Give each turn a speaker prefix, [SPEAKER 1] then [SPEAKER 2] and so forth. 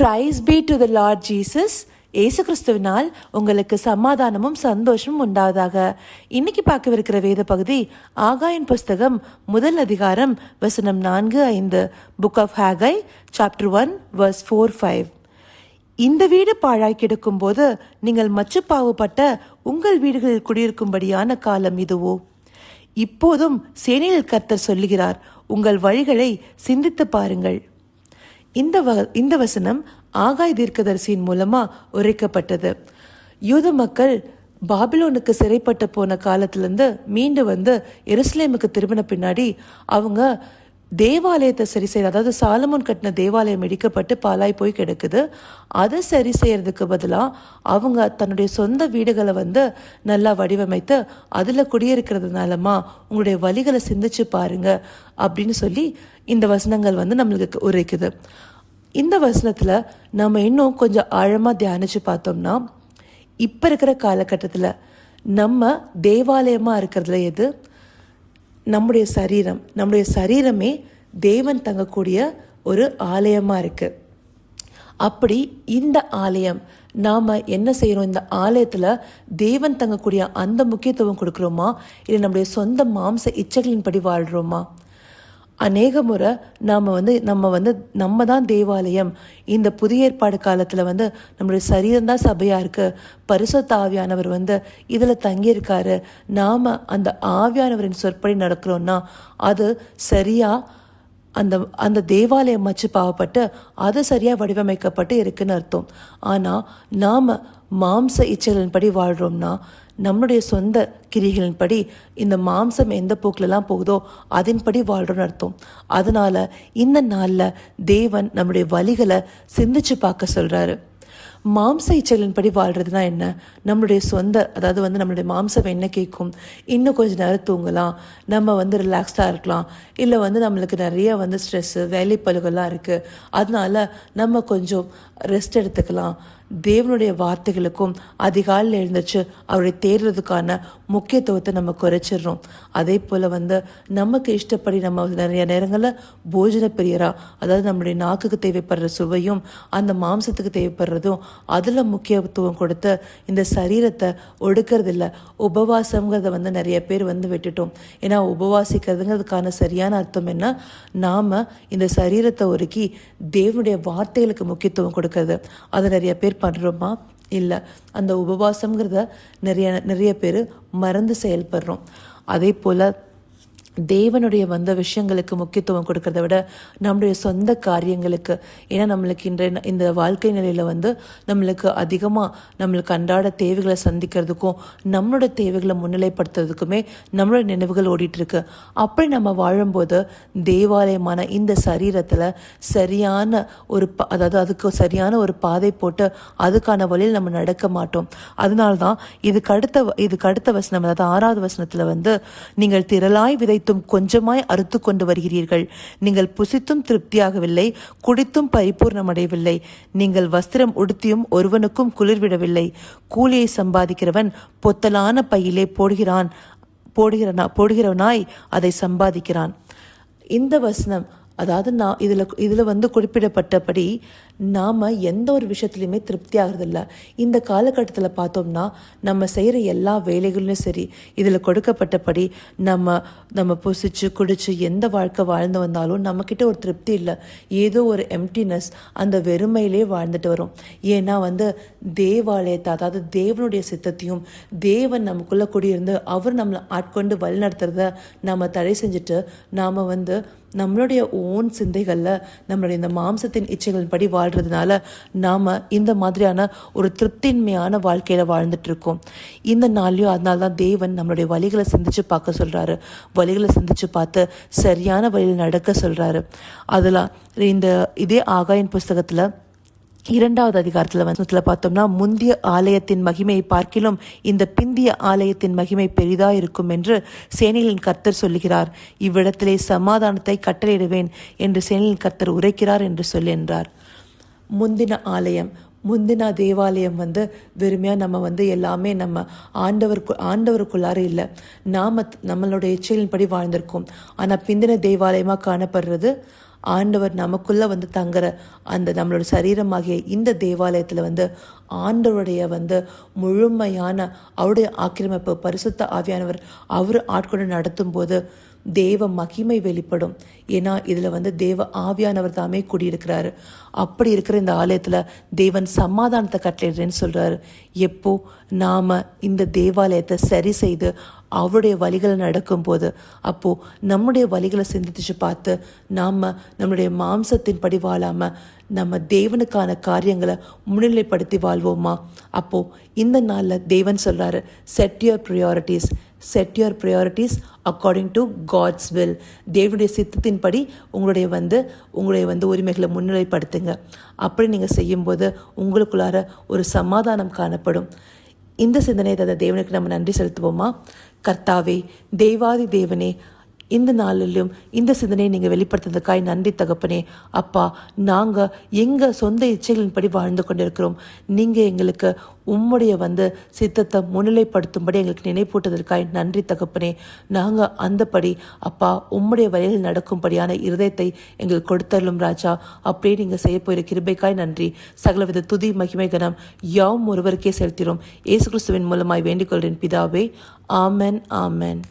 [SPEAKER 1] Praise be to the Lord Jesus. ஏசு கிறிஸ்துவினால் உங்களுக்கு சமாதானமும் சந்தோஷமும் உண்டாவதாக. இன்னைக்கு பார்க்கவிருக்கிற வேத பகுதி ஆகாயின் புஸ்தகம் 1 அதிகாரம் வசனம் 4-5. Book of Haggai chapter 1 verse 4-5. இந்த வீடு பாழாய் கிடக்கும் போது நீங்கள் மச்சுப்பாவுப்பட்ட உங்கள் வீடுகளில் குடியிருக்கும்படியான காலம் இதுவோ? இப்போதும் சேனையில் கர்த்தர் சொல்லுகிறார், உங்கள் வழிகளை சிந்தித்து பாருங்கள். இந்த வசனம் ஆகாய் தீர்க்கதரிசியின் மூலமா உரைக்கப்பட்டது. யூத மக்கள் பாபிலோனுக்கு சிறைப்பட்டு போன காலத்திலிருந்து மீண்டு வந்து எருசலேமுக்கு திரும்பின பின்னாடி அவங்க தேவாலயத்தை சரி செய்ய, அதாவது சாலமோன் கட்டின தேவாலயம் இடிக்கப்பட்டு பாலாய் போய் கிடக்குது. அதை சரி செய்யறதுக்கு பதிலாக அவங்க தன்னுடைய சொந்த வீடுகளை வந்து நல்லா வடிவமைத்து அதில் குடியிருக்கிறதுனாலமா உங்களுடைய வழிகளை சிந்திச்சு பாருங்க அப்படின்னு சொல்லி இந்த வசனங்கள் வந்து நம்மளுக்கு உரைக்குது. இந்த வசனத்தில் நம்ம இன்னும் கொஞ்சம் ஆழமாக தியானிச்சு பார்த்தோம்னா, இப்போ இருக்கிற காலகட்டத்தில் நம்ம தேவாலயமாக இருக்கிறதுல எது? நம்முடைய சரீரம். நம்முடைய சரீரமே தேவன் தங்கக்கூடிய ஒரு ஆலயமாக இருக்குது. அப்படி இந்த ஆலயம் நாம் என்ன செய்கிறோம்? இந்த ஆலயத்தில் தேவன் தங்கக்கூடிய அந்த முக்கியத்துவம் கொடுக்குறோமா, இல்லை நம்முடைய சொந்த மாம்ச இச்சைகளின்படி வாழ்கிறோமா? அநேக முறை நம்ம தான் தேவாலயம். இந்த புதிய ஏற்பாடு காலத்தில் வந்து நம்மளுடைய சரீரம்தான் சபையாக இருக்குது. பரிசுத்த ஆவியானவர் வந்து இதில் தங்கியிருக்காரு. நாம் அந்த ஆவியானவரின் சொற்படி நடக்கிறோன்னா அது சரியாக அந்த தேவாலயம் மச்சு பாவப்பட்டு அது சரியாக வடிவமைக்கப்பட்டு இருக்குன்னு அர்த்தம். ஆனால் நாம் மாம்ச இச்சைகளின்படி வாழ்கிறோம்னா, நம்மளுடைய சொந்த கிரிகளின்படி இந்த மாம்சம் எந்த போக்கிலலாம் போகுதோ அதன்படி வாழ்கிறோன்னு அர்த்தம். அதனால இந்த நாளில் தேவன் நம்முடைய வழிகளை சிந்திச்சு பார்க்க சொல்கிறாரு. மாம்ச இச்சைகளின்படி வாழ்கிறதுனா என்ன? நம்மளுடைய சொந்த, அதாவது வந்து நம்மளுடைய மாம்சம் என்ன கேட்கும்? இன்னும் கொஞ்சம் நேரம் தூங்கலாம், நம்ம வந்து ரிலாக்ஸ்டாக இருக்கலாம், இல்லை வந்து நம்மளுக்கு நிறைய வந்து ஸ்ட்ரெஸ்ஸு வேலைப்பளுகள்லாம் இருக்குது, அதனால நம்ம கொஞ்சம் ரெஸ்ட் எடுத்துக்கலாம். தேவனுடைய வார்த்தைகளுக்கும் அதிகாலையில் எழுந்துச்சு அவருடைய தேடுறதுக்கான முக்கியத்துவத்தை நம்ம குறைச்சிடுறோம். அதே போல் வந்து நமக்கு இஷ்டப்படி நம்ம நிறைய நேரங்களில் போஜன பிரியரா, அதாவது நம்மளுடைய நாக்குக்கு தேவைப்படுற சுவையும் அந்த மாம்சத்துக்கு தேவைப்படுறதும் அதில் முக்கியத்துவம் கொடுத்து இந்த சரீரத்தை ஒடுக்கிறதில்ல. உபவாசங்கிறத வந்து நிறைய பேர் வந்து விட்டுட்டோம். ஏன்னா உபவாசிக்கிறதுங்கிறதுக்கான சரியான அர்த்தம் என்ன? நாம் இந்த சரீரத்தை ஒருக்கி தேவனுடைய வார்த்தைகளுக்கு முக்கியத்துவம் கொடுக்கறது. அதை நிறைய பேர் பண்ணுறோமா? இல்லை. அந்த உபவாசங்கிறத நிறைய பேர் மறந்து செயல்படுறோம். அதே போல் தேவனுடைய வந்த விஷயங்களுக்கு முக்கியத்துவம் கொடுக்கறத விட நம்முடைய சொந்த காரியங்களுக்கு, ஏன்னா நம்மளுக்கு இந்த வாழ்க்கை நிலையில் வந்து நம்மளுக்கு அதிகமாக நம்மளுக்கு அன்றாட தேவைகளை சந்திக்கிறதுக்கும் நம்மளோட தேவைகளை முன்னிலைப்படுத்துறதுக்குமே நம்மளோட நினைவுகள் ஓடிட்டுருக்கு. அப்படி நம்ம வாழும்போது தேவாலயமான இந்த சரீரத்தில் சரியான அதுக்கு சரியான ஒரு பாதை போட்டு அதுக்கான வழியில் நம்ம நடக்க மாட்டோம். அதனால தான் இதுக்கு அடுத்த வசனம், அதாவது 6வது வசனத்தில் வந்து, நீங்கள் திரளாய் விதைத்தும் கொஞ்சமாய் அறுத்து கொண்டு வருகிறீர்கள். நீங்கள் புசித்தும் திருப்தியாகவில்லை, குடித்தும் பரிபூர்ணமடையவில்லை. நீங்கள் வஸ்திரம் உடுத்தியும் ஒருவனுக்கும் குளிர்விடவில்லை. கூலியை சம்பாதிக்கிறவன் பொத்தலான பையிலே போடுகிறவனாய் அதை சம்பாதிக்கிறான். இந்த வசனம், அதாவது இதில் வந்து குறிப்பிடப்பட்டபடி நாம் எந்த ஒரு விஷயத்துலையுமே திருப்தி ஆகிறதில்ல. இந்த காலகட்டத்தில் பார்த்தோம்னா நம்ம செய்கிற எல்லா வேலைகளும் சரி, இதில் கொடுக்கப்பட்டபடி நம்ம புசிச்சு குடிச்சு எந்த வாழ்க்கை வாழ்ந்து வந்தாலும் நம்மக்கிட்ட ஒரு திருப்தி இல்லை. ஏதோ ஒரு எம்டினஸ், அந்த வெறுமையிலே வாழ்ந்துட்டு வரும். ஏன்னா வந்து தேவாலயத்தை, அதாவது தேவனுடைய சித்தத்தையும் தேவன் நமக்குள்ளே குடியிருந்து அவர் நம்மளை ஆட்கொண்டு வழி நடத்துறத நாம் தடை செஞ்சுட்டு நாம் வந்து நம்மளுடைய ஓன் சிந்தைகளில் நம்மளுடைய இந்த மாம்சத்தின் இச்சைகளின் படி வாழ்கிறதுனால நாம் இந்த மாதிரியான ஒரு திருப்தின்மையான வாழ்க்கையில் வாழ்ந்துட்டுருக்கோம். இந்த நாள்லையும் அதனால தான் தேவன் நம்மளுடைய வழிகளை சிந்திச்சு பார்க்க சொல்கிறாரு. வழிகளை சிந்திச்சு பார்த்து சரியான வழியில் நடக்க சொல்கிறாரு. அதெல்லாம் இதே ஆகாயின் புஸ்தகத்தில் 2வது அதிகாரத்தில் பார்த்தோம்னா, முந்திய ஆலயத்தின் மகிமையை பார்க்கிலும் இந்த பிந்திய ஆலயத்தின் மகிமை பெரிதாக இருக்கும் என்று சேனைகளின் கர்த்தர் சொல்லுகிறார். இவ்விடத்திலே சமாதானத்தை கட்டளையிடுவேன் என்று சேனைகளின் கர்த்தர் உரைக்கிறார் என்று என்றார். முந்தின தேவாலயம் வந்து வெறுமையாக நம்ம வந்து எல்லாமே நம்ம ஆண்டவருக்குள்ளார இல்லை, நம்மளுடைய இச்சைகளின்படி வாழ்ந்திருக்கோம். ஆனால் பிந்தின தேவாலயமாக காணப்படுறது ஆண்டவர் நமக்குள்ளே வந்து தங்குற அந்த நம்மளோட சரீரமாகிய இந்த தேவாலயத்தில் வந்து ஆண்டவருடைய வந்து முழுமையான அவருடைய ஆக்கிரமிப்பு பரிசுத்த ஆவியானவர் அவர் ஆட்கொண்டு நடத்தும் போது தேவ மகிமை வெளிப்படும். ஏன்னா இதில் வந்து தேவ ஆவியானவர் தாமே குடியிருக்கிறாரு. அப்படி இருக்கிற இந்த ஆலயத்தில் தேவன் சமாதானத்தை கட்டளையிடுறேன்னு சொல்கிறாரு. எப்போ நாம் இந்த தேவாலயத்தை சரி செய்து அவருடைய வழிகளை நடக்கும்போது, அப்போது நம்முடைய வழிகளை சிந்திச்சு பார்த்து நாம் நம்முடைய மாம்சத்தின் படி வாழாமல் நம்ம தேவனுக்கான காரியங்களை முன்னிலைப்படுத்தி வாழ்வோமா? அப்போது இந்த நாளில் தேவன் சொல்கிறாரு, set your priorities according to God's will. தேவனுடைய சித்தத்தின்படி உங்களுடைய வந்து உரிமைகளை முன்னிலைப்படுத்துங்க. அப்படி நீங்கள் செய்யும்போது உங்களுக்குள்ளார ஒரு சமாதானம் காணப்படும். இந்த சிந்தனை தந்த தேவனுக்கு நம்ம நன்றி செலுத்துவோமா? கர்த்தாவே, தேவாதி தேவனே, இந்த நாளிலும் இந்த சிந்தனையை நீங்கள் வெளிப்படுத்துறதுக்காய் நன்றி தகப்பனே. அப்பா, நாங்கள் எங்கள் சொந்த இச்சைகளின்படி வாழ்ந்து கொண்டிருக்கிறோம். நீங்கள் எங்களுக்கு உம்முடைய சித்தத்தை முன்னிலைப்படுத்தும்படி எங்களுக்கு நினைப்பூட்டதற்காய் நன்றி தகப்பனே. நாங்கள் அந்தபடி அப்பா உம்முடைய வழியில் நடக்கும்படியான இருதயத்தை எங்களுக்கு கொடுத்தரலும் ராஜா. அப்படியே நீங்கள் செய்ய போகிற கிருபைக்காய் நன்றி. சகலவித துதி மகிமை கனம் யாவும் ஒருவருக்கே செலுத்தினோம். இயேசு கிறிஸ்துவின் மூலமாய் வேண்டிக் கொள்கிறேன் பிதாவே. ஆமென், ஆமென்.